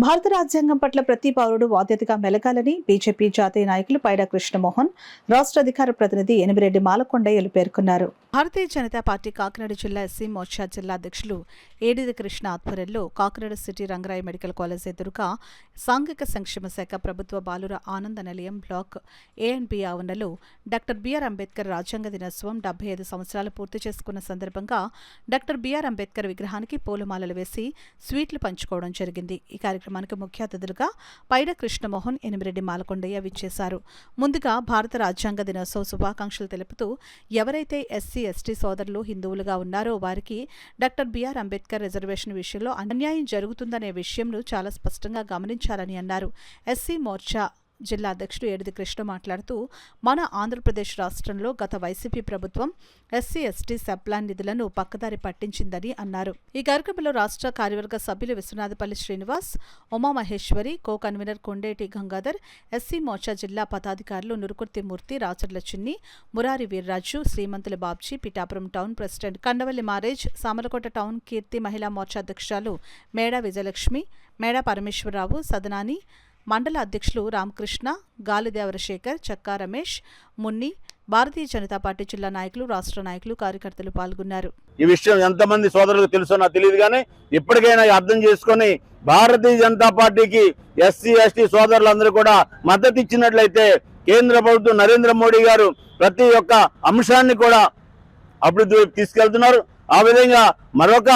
భారత రాజ్యాంగం పట్ల ప్రతి పౌరుడు బాధ్యతగా మెలగాలని బీజేపీ జాతీయ నాయకులు పైడా కృష్ణమోహన్, రాష్ట్ర అధికార ప్రతినిధి ఎనిమిరెడ్డి మాలకొండయ్యలు పేర్కొన్నారు. భారతీయ జనతా పార్టీ కాకినాడ జిల్లా ఎస్సీ మోర్చా జిల్లా అధ్యక్షులు ఏడిది కృష్ణ ఆధ్వర్యంలో Kakinada city Rangaraya medical college ఎదురుగా సాంఘిక సంక్షేమ శాఖ ప్రభుత్వ బాలుర ఆనంద నిలయం బ్లాక్ A&B ఆవరణలో డాక్టర్ బిఆర్ అంబేద్కర్ రాజ్యాంగ దినోత్సవం 75 సంవత్సరాలు పూర్తి చేసుకున్న సందర్భంగా డాక్టర్ బిఆర్ అంబేద్కర్ విగ్రహానికి పూలమాలలు వేసి స్వీట్లు పంచుకోవడం జరిగింది. ఈ కార్యక్రమానికి ముఖ్య అతిథులుగా పైడా కృష్ణమోహన్, ఎనిమిరెడ్డి మాలకొండయ్య విచ్చేశారు. ముందుగా భారత రాజ్యాంగ దినోత్సవ శుభాకాంక్షలు తెలుపుతూ ఎవరైతే ఎస్సీ ఎస్టీ సోదరులు హిందువులుగా ఉన్నారో వారికి డాక్టర్ బిఆర్ అంబేద్కర్ రిజర్వేషన్ విషయంలో అన్యాయం జరుగుతుందనే విషయంను చాలా స్పష్టంగా గమనించాలని అన్నారు. ఎస్సీ మోర్చా జిల్లా అధ్యక్షుడు ఏడిది కృష్ణ మాట్లాడుతూ మన ఆంధ్రప్రదేశ్ రాష్ట్రంలో గత వైసీపీ ప్రభుత్వం ఎస్సీ ఎస్టీ సబ్ప్లాన్ నిధులను పక్కదారి పట్టించిందని అన్నారు. ఈ కార్యక్రమంలో రాష్ట్ర కార్యవర్గ సభ్యులు Vishwanathapalli Srinivas, Umamaheswari, co convener Kondeti Gangadhar, SC Morcha జిల్లా పదాధికారులు నురుకుర్తి మూర్తి, రాచర్ల చిన్ని, మురారి వీర్రాజు, శ్రీమంతుల బాబ్జీ, పిఠాపురం టౌన్ ప్రెసిడెంట్ కండవల్లి మారేజ్, సామలకోట టౌన్ కీర్తి మహిళా మోర్చా అధ్యక్షురాలు మేడా విజయలక్ష్మి, మేడా పరమేశ్వరరావు, సదనాని, మండల అధ్యక్షులు రామకృష్ణ, గాలిదేవరశేఖర్, చక్కా రమేష్, మున్ని, భారతీయ జనతా పార్టీ జిల్లా నాయకులు, రాష్ట్ర నాయకులు, కార్యకర్తలు పాల్గొన్నారు. ఈ విషయం ఎంతమంది సోదరులకు తెలుసో నాకు తెలియదు, కానీ ఇప్పటికైనా అర్థం చేసుకుని భారతీయ జనతా పార్టీకి ఎస్సీ ఎస్టీ సోదరులందరూ కూడా మద్దతు ఇచ్చినట్లయితే కేంద్ర ప్రభుత్వం నరేంద్ర మోడీ గారు ప్రతి ఒక్క అంశాన్ని కూడా అభివృద్ధి వైపు తీసుకెళ్తున్నారు. ఆ విధంగా మరొక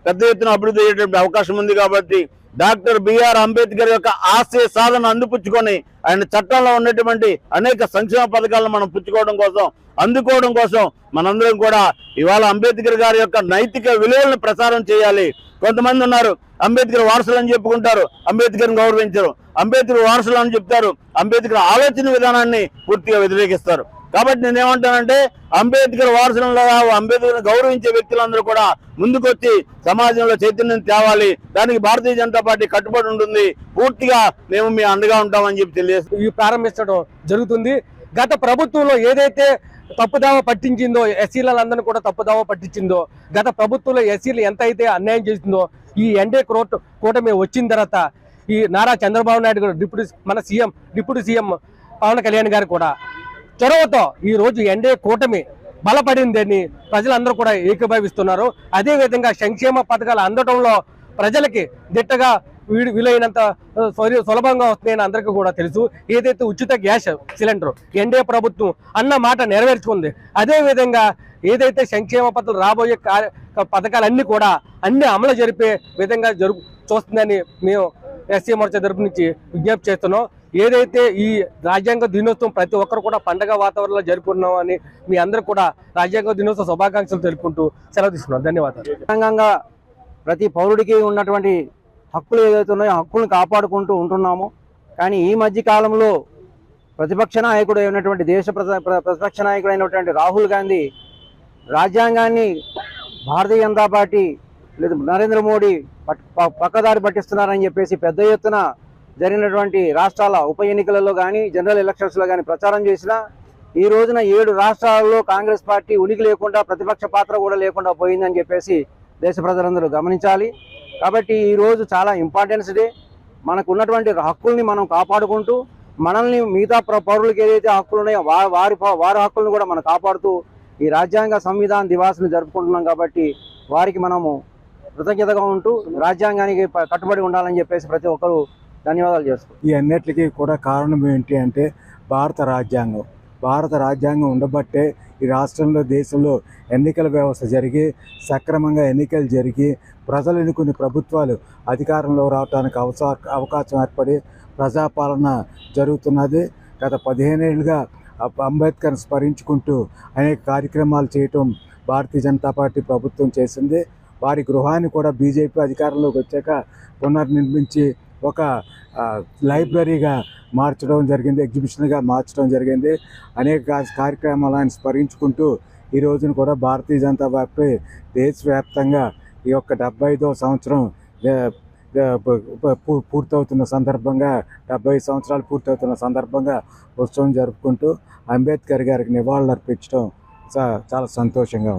పెద్ద ఎత్తున అభివృద్ధి అయ్యేటువంటి అవకాశం ఉంది. కాబట్టి డాక్టర్ బిఆర్ అంబేద్కర్ యొక్క ఆశయ సాధన అందిపుచ్చుకొని ఆయన చట్టంలో ఉన్నటువంటి అనేక సంక్షేమ పథకాలను మనం అందుకోవడం కోసం మనందరం కూడా ఇవాళ అంబేద్కర్ గారి యొక్క నైతిక విలువలను ప్రసారం చేయాలి. కొంతమంది ఉన్నారు, అంబేద్కర్ వారసులు అని చెప్పుకుంటారు, అంబేద్కర్ని గౌరవించరు. అంబేద్కర్ వారసులు అని చెప్తారు, అంబేద్కర్ ఆలోచన విధానాన్ని పూర్తిగా వ్యతిరేకిస్తారు. కాబట్టి నేనేమంటానంటే అంబేద్కర్ వారసులలో అంబేద్కర్ గౌరవించే వ్యక్తులందరూ కూడా ముందుకొచ్చి సమాజంలో చైతన్యం తేవాలి. దానికి భారతీయ జనతా పార్టీ కట్టుబడి ఉంటుంది. పూర్తిగా మేము మీ అండగా ఉంటామని చెప్పి తెలియజేస్తాం. ప్రారంభించడం జరుగుతుంది. గత ప్రభుత్వంలో ఏదైతే తప్పుదావ పట్టించిందో, ఎస్సీలందరినీ కూడా తప్పుదావ పట్టించిందో, గత ప్రభుత్వంలో ఎస్సీలు ఎంత అయితే అన్యాయం చేసిందో, ఈ ఎన్డీఏ కూటమి వచ్చిన తర్వాత ఈ నారా చంద్రబాబు నాయుడు గారు డిప్యూటీ సీఎం పవన్ కళ్యాణ్ గారు కూడా చొరవతో ఈ రోజు ఎన్డీఏ కూటమి బలపడిందని ప్రజలందరూ కూడా ఏకీభవిస్తున్నారు. అదేవిధంగా సంక్షేమ పథకాలు అందడంలో ప్రజలకి దిట్టగా వీలైనంత సులభంగా వస్తున్నాయని అందరికీ కూడా తెలుసు. ఏదైతే ఉచిత గ్యాస్ సిలిండర్ ఎన్డీఏ ప్రభుత్వం అన్న మాట నెరవేర్చుకుంది, అదేవిధంగా ఏదైతే సంక్షేమ పథకాలు రాబోయే పథకాలన్నీ కూడా అన్ని అమలు జరిపే విధంగా చూస్తుందని మేము ఎస్సీ మోర్చా తరపు నుంచి విజ్ఞప్తి చేస్తున్నాం. ఏదైతే ఈ రాజ్యాంగ దినోత్సవం ప్రతి ఒక్కరు కూడా పండగ వాతావరణంలో జరుపుకున్నామని మీ అందరూ కూడా రాజ్యాంగ దినోత్సవ శుభాకాంక్షలు తెలుపుకుంటూ సెలవు తీసుకున్నాం. ధన్యవాదాలు. రాజ్యాంగంగా ప్రతి పౌరుడికి ఉన్నటువంటి హక్కులు ఏదైతే ఉన్నాయో హక్కులను కాపాడుకుంటూ ఉంటున్నాము. కానీ ఈ మధ్య కాలంలో ప్రతిపక్ష నాయకుడు అయినటువంటి ప్రతిపక్ష నాయకుడు అయినటువంటి రాహుల్ గాంధీ రాజ్యాంగాన్ని భారతీయ జనతా పార్టీ లేదా నరేంద్ర మోడీ పక్కదారి పట్టిస్తున్నారని చెప్పేసి పెద్ద ఎత్తున జరిగినటువంటి రాష్ట్రాల ఉప ఎన్నికలలో కానీ జనరల్ ఎలక్షన్స్లో కానీ ప్రచారం చేసినా ఈ రోజున 7 రాష్ట్రాల్లో కాంగ్రెస్ పార్టీ ఉనికి లేకుండా, ప్రతిపక్ష పాత్ర కూడా లేకుండా పోయిందని చెప్పేసి దేశ ప్రజలందరూ గమనించాలి. కాబట్టి ఈరోజు చాలా ఇంపార్టెన్స్ డే. మనకు ఉన్నటువంటి హక్కుల్ని మనం కాపాడుకుంటూ మనల్ని మిగతా పౌరులకు ఏదైతే హక్కులు ఉన్నాయో వారి హక్కులను కూడా మనం కాపాడుతూ ఈ రాజ్యాంగ సంవిధాన దివాస్ని జరుపుకుంటున్నాం. కాబట్టి వారికి మనము కృతజ్ఞతగా ఉంటూ రాజ్యాంగానికి కట్టుబడి ఉండాలని చెప్పేసి ప్రతి ఒక్కరూ ధన్యవాదాలు చేస్తాం. ఈ అన్నిటికీ కూడా కారణం ఏంటి అంటే భారత రాజ్యాంగం ఉండబట్టే ఈ రాష్ట్రంలో దేశంలో ఎన్నికల వ్యవస్థ జరిగి సక్రమంగా ఎన్నికలు జరిగి ప్రజలు ఎన్నుకునే ప్రభుత్వాలు అధికారంలో రావడానికి అవకాశం ఏర్పడి ప్రజాపాలన జరుగుతున్నది. గత 15 ఏళ్ళుగా అంబేద్కర్ స్మరించుకుంటూ అనేక కార్యక్రమాలు చేయటం భారతీయ జనతా పార్టీ ప్రభుత్వం చేసింది. వారి గృహాన్ని కూడా బీజేపీ అధికారంలోకి వచ్చాక పునర్నిర్మించి ఒక లైబ్రరీగా మార్చడం జరిగింది, ఎగ్జిబిషన్గా మార్చడం జరిగింది. అనేక కార్యక్రమాలు ఆయన స్మరించుకుంటూ ఈ రోజున కూడా భారతీయ జనతా పార్టీ దేశవ్యాప్తంగా ఈ యొక్క 75వ సంవత్సరం పూర్తవుతున్న సందర్భంగా 75 సంవత్సరాలు పూర్తవుతున్న సందర్భంగా ఉత్సవం జరుపుకుంటూ అంబేద్కర్ గారికి నివాళులు అర్పించడం చాలా సంతోషంగా ఉంది.